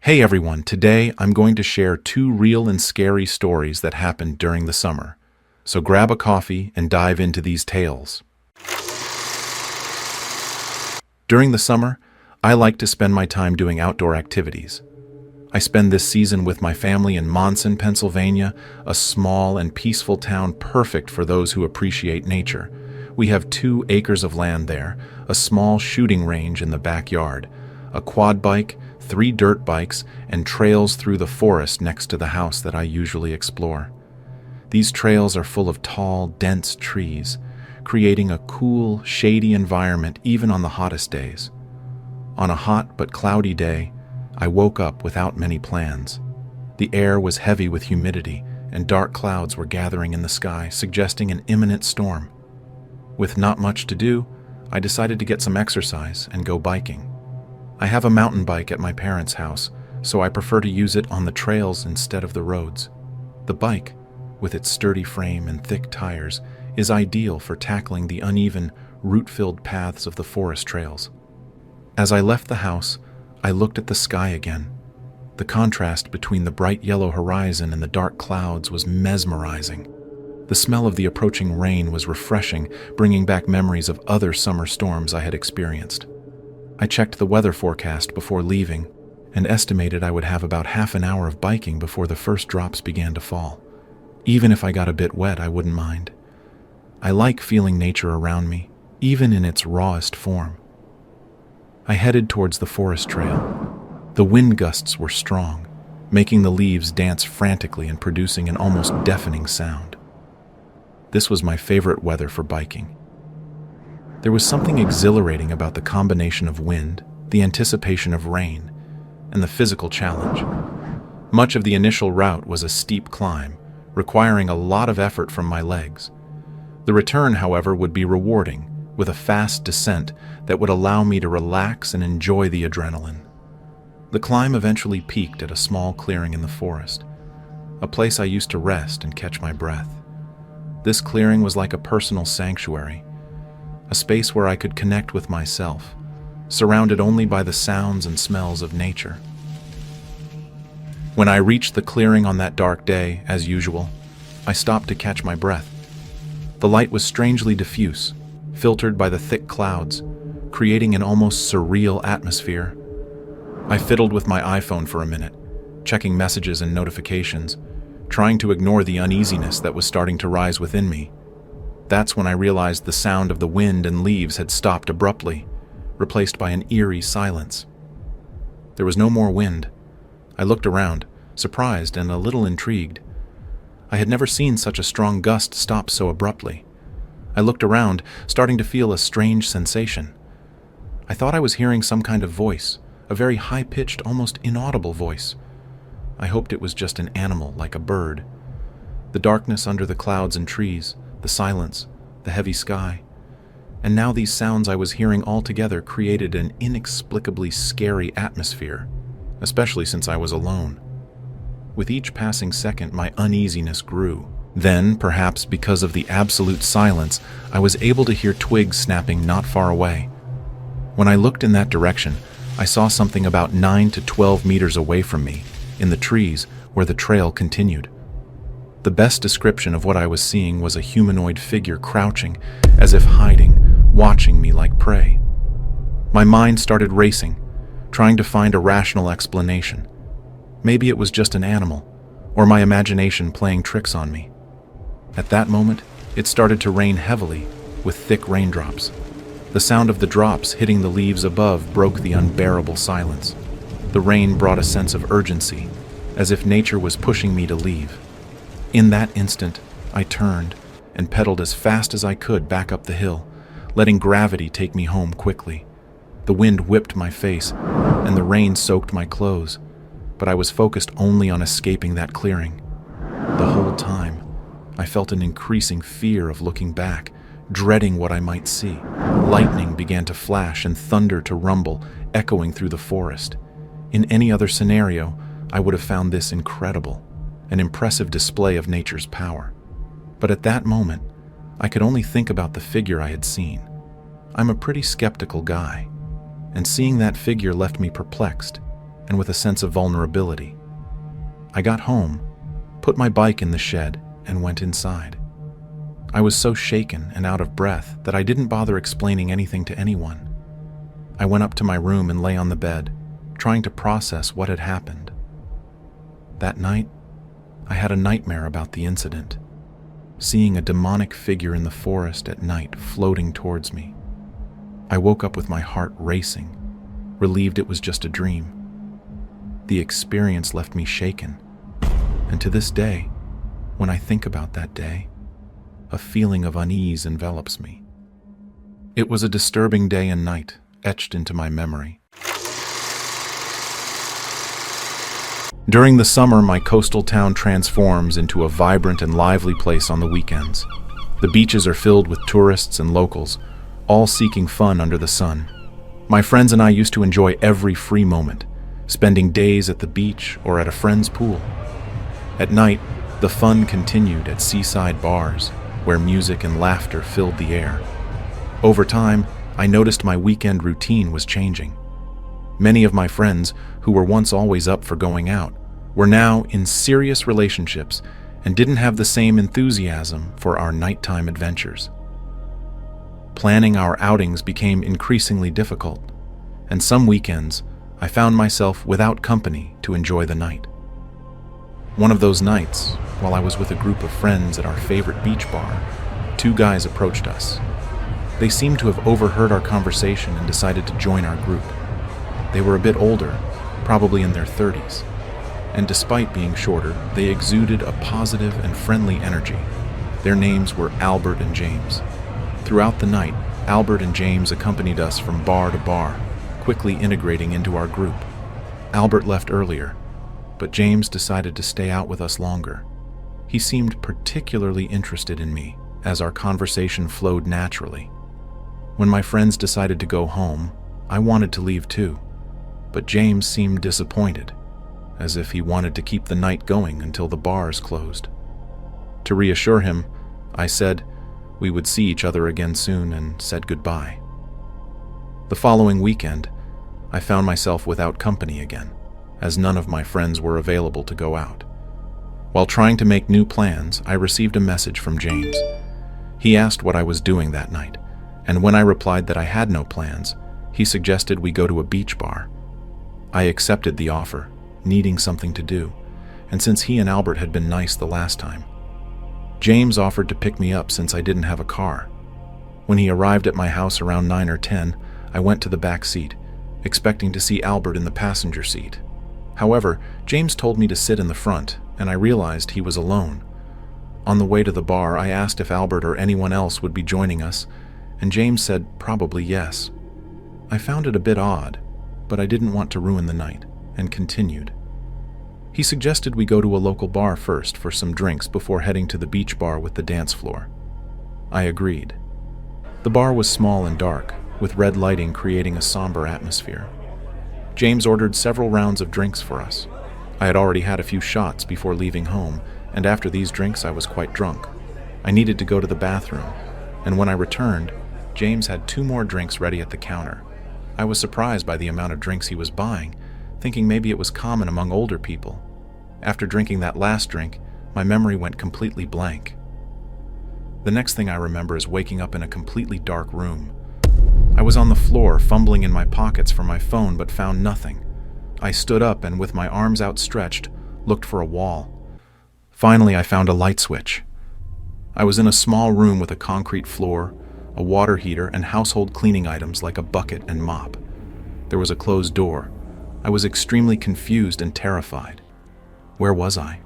Hey everyone, today I'm going to share two real and scary stories that happened during the summer. So grab a coffee and dive into these tales. During the summer, I like to spend my time doing outdoor activities. I spend this season with my family in Monson, Pennsylvania, a small and peaceful town perfect for those who appreciate nature. We have 2 acres of land there, a small shooting range in the backyard, a quad bike, 3 dirt bikes, and trails through the forest next to the house that I usually explore. These trails are full of tall, dense trees, creating a cool, shady environment even on the hottest days. On a hot but cloudy day, I woke up without many plans. The air was heavy with humidity, and dark clouds were gathering in the sky, suggesting an imminent storm. With not much to do, I decided to get some exercise and go biking. I have a mountain bike at my parents' house, so I prefer to use it on the trails instead of the roads. The bike, with its sturdy frame and thick tires, is ideal for tackling the uneven, root-filled paths of the forest trails. As I left the house, I looked at the sky again. The contrast between the bright yellow horizon and the dark clouds was mesmerizing. The smell of the approaching rain was refreshing, bringing back memories of other summer storms I had experienced. I checked the weather forecast before leaving and estimated I would have about half an hour of biking before the first drops began to fall. Even if I got a bit wet, I wouldn't mind. I like feeling nature around me, even in its rawest form. I headed towards the forest trail. The wind gusts were strong, making the leaves dance frantically and producing an almost deafening sound. This was my favorite weather for biking. There was something exhilarating about the combination of wind, the anticipation of rain, and the physical challenge. Much of the initial route was a steep climb, requiring a lot of effort from my legs. The return, however, would be rewarding, with a fast descent that would allow me to relax and enjoy the adrenaline. The climb eventually peaked at a small clearing in the forest, a place I used to rest and catch my breath. This clearing was like a personal sanctuary, a space where I could connect with myself, surrounded only by the sounds and smells of nature. When I reached the clearing on that dark day, as usual, I stopped to catch my breath. The light was strangely diffuse, filtered by the thick clouds, creating an almost surreal atmosphere. I fiddled with my iPhone for a minute, checking messages and notifications, trying to ignore the uneasiness that was starting to rise within me. That's when I realized the sound of the wind and leaves had stopped abruptly, replaced by an eerie silence. There was no more wind. I looked around, surprised and a little intrigued. I had never seen such a strong gust stop so abruptly. I looked around, starting to feel a strange sensation. I thought I was hearing some kind of voice, a very high-pitched, almost inaudible voice. I hoped it was just an animal, like a bird. The darkness under the clouds and trees, the silence, the heavy sky, and now these sounds I was hearing all together created an inexplicably scary atmosphere, especially since I was alone. With each passing second, my uneasiness grew. Then, perhaps because of the absolute silence, I was able to hear twigs snapping not far away. When I looked in that direction, I saw something about 9 to 12 meters away from me, in the trees where the trail continued. The best description of what I was seeing was a humanoid figure crouching, as if hiding, watching me like prey. My mind started racing, trying to find a rational explanation. Maybe it was just an animal, or my imagination playing tricks on me. At that moment, it started to rain heavily, with thick raindrops. The sound of the drops hitting the leaves above broke the unbearable silence. The rain brought a sense of urgency, as if nature was pushing me to leave. In that instant, I turned and pedaled as fast as I could back up the hill, letting gravity take me home quickly. The wind whipped my face, and the rain soaked my clothes, but I was focused only on escaping that clearing. The whole time, I felt an increasing fear of looking back, dreading what I might see. Lightning began to flash and thunder to rumble, echoing through the forest. In any other scenario, I would have found this incredible, an impressive display of nature's power. But at that moment, I could only think about the figure I had seen. I'm a pretty skeptical guy, and seeing that figure left me perplexed. and with a sense of vulnerability. I got home, put my bike in the shed, and went inside. I was so shaken and out of breath that I didn't bother explaining anything to anyone. I went up to my room and lay on the bed, trying to process what had happened. That night, I had a nightmare about the incident, seeing a demonic figure in the forest at night floating towards me. I woke up with my heart racing, relieved it was just a dream. The experience left me shaken, and to this day, when I think about that day, a feeling of unease envelops me. It was a disturbing day and night, etched into my memory. During the summer, my coastal town transforms into a vibrant and lively place on the weekends. The beaches are filled with tourists and locals, all seeking fun under the sun. My friends and I used to enjoy every free moment, spending days at the beach or at a friend's pool. At night, the fun continued at seaside bars, where music and laughter filled the air. Over time, I noticed my weekend routine was changing. Many of my friends, who were once always up for going out, were now in serious relationships and didn't have the same enthusiasm for our nighttime adventures. Planning our outings became increasingly difficult, and some weekends I found myself without company to enjoy the night. One of those nights, while I was with a group of friends at our favorite beach bar, two guys approached us. They seemed to have overheard our conversation and decided to join our group. They were a bit older, probably in their 30s, and despite being shorter, they exuded a positive and friendly energy. Their names were Albert and James. Throughout the night, Albert and James accompanied us from bar to bar, quickly integrating into our group. Albert left earlier, but James decided to stay out with us longer. He seemed particularly interested in me, as our conversation flowed naturally. When my friends decided to go home, I wanted to leave too, but James seemed disappointed, as if he wanted to keep the night going until the bars closed. To reassure him, I said we would see each other again soon and said goodbye. The following weekend, I found myself without company again, as none of my friends were available to go out. While trying to make new plans, I received a message from James. He asked what I was doing that night, and when I replied that I had no plans, he suggested we go to a beach bar. I accepted the offer, needing something to do, and since he and Albert had been nice the last time. James offered to pick me up since I didn't have a car. When he arrived at my house around 9 or 10, I went to the back seat, expecting to see Albert in the passenger seat. However, James told me to sit in the front, and I realized he was alone. On the way to the bar, I asked if Albert or anyone else would be joining us, and James said probably yes. I found it a bit odd, but I didn't want to ruin the night, and continued. He suggested we go to a local bar first for some drinks before heading to the beach bar with the dance floor. I agreed. The bar was small and dark, with red lighting creating a somber atmosphere. James ordered several rounds of drinks for us. I had already had a few shots before leaving home, and after these drinks I was quite drunk. I needed to go to the bathroom, and when I returned, James had 2 more drinks ready at the counter. I was surprised by the amount of drinks he was buying, thinking maybe it was common among older people. After drinking that last drink, my memory went completely blank. The next thing I remember is waking up in a completely dark room. I was on the floor, fumbling in my pockets for my phone, but found nothing. I stood up and, with my arms outstretched, looked for a wall. Finally, I found a light switch. I was in a small room with a concrete floor, a water heater, and household cleaning items like a bucket and mop. There was a closed door. I was extremely confused and terrified. Where was I?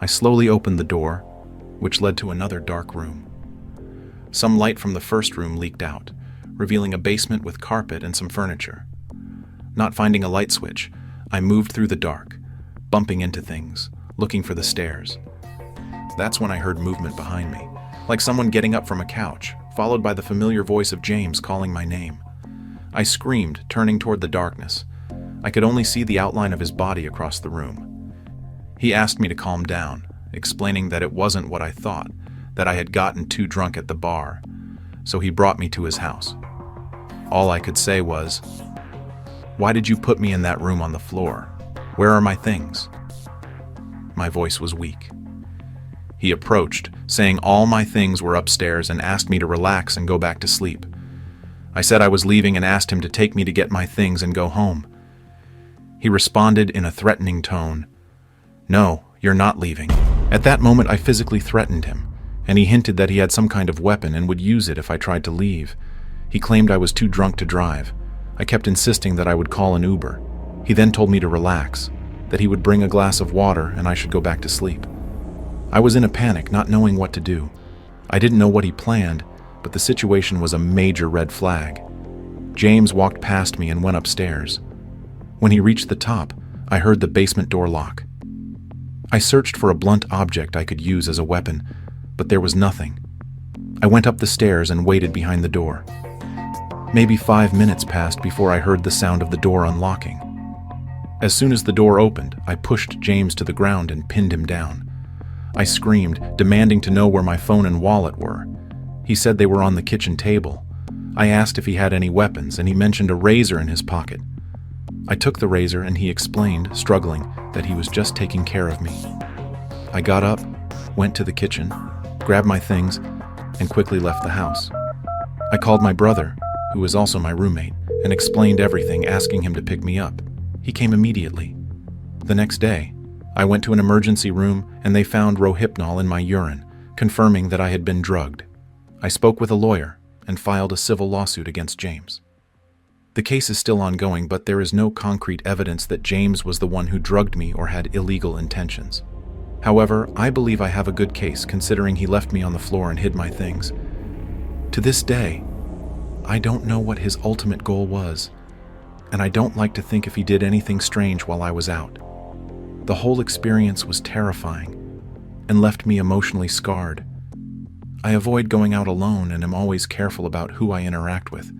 I slowly opened the door, which led to another dark room. Some light from the first room leaked out, revealing a basement with carpet and some furniture. Not finding a light switch, I moved through the dark, bumping into things, looking for the stairs. That's when I heard movement behind me, like someone getting up from a couch, followed by the familiar voice of James calling my name. I screamed, turning toward the darkness. I could only see the outline of his body across the room. He asked me to calm down, explaining that it wasn't what I thought, that I had gotten too drunk at the bar, so he brought me to his house. All I could say was, Why did you put me in that room on the floor? Where are my things?" My voice was weak. He approached, saying all my things were upstairs and asked me to relax and go back to sleep. I said I was leaving and asked him to take me to get my things and go home. He responded in a threatening tone, "No, you're not leaving." At that moment, I physically threatened him, and he hinted that he had some kind of weapon and would use it if I tried to leave. He claimed I was too drunk to drive. I kept insisting that I would call an Uber. He then told me to relax, that he would bring a glass of water and I should go back to sleep. I was in a panic, not knowing what to do. I didn't know what he planned, but the situation was a major red flag. James walked past me and went upstairs. When he reached the top, I heard the basement door lock. I searched for a blunt object I could use as a weapon, but there was nothing. I went up the stairs and waited behind the door. Maybe 5 minutes passed before I heard the sound of the door unlocking. As soon as the door opened, I pushed James to the ground and pinned him down. I screamed, demanding to know where my phone and wallet were. He said they were on the kitchen table. I asked if he had any weapons, and he mentioned a razor in his pocket. I took the razor and he explained, struggling, that he was just taking care of me. I got up, went to the kitchen, grabbed my things, and quickly left the house. I called my brother, who was also my roommate, and explained everything, asking him to pick me up. He came immediately. The next day, I went to an emergency room and they found Rohypnol in my urine, confirming that I had been drugged. I spoke with a lawyer and filed a civil lawsuit against James. The case is still ongoing, but there is no concrete evidence that James was the one who drugged me or had illegal intentions. However, I believe I have a good case, considering he left me on the floor and hid my things. To this day, I don't know what his ultimate goal was, and I don't like to think if he did anything strange while I was out. The whole experience was terrifying and left me emotionally scarred. I avoid going out alone and am always careful about who I interact with.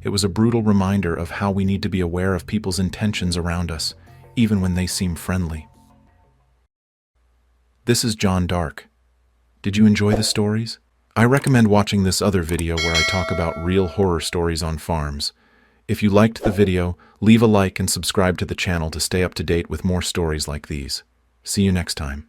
It was a brutal reminder of how we need to be aware of people's intentions around us, even when they seem friendly. This is John Dark. Did you enjoy the stories? I recommend watching this other video where I talk about real horror stories on farms. If you liked the video, leave a like and subscribe to the channel to stay up to date with more stories like these. See you next time.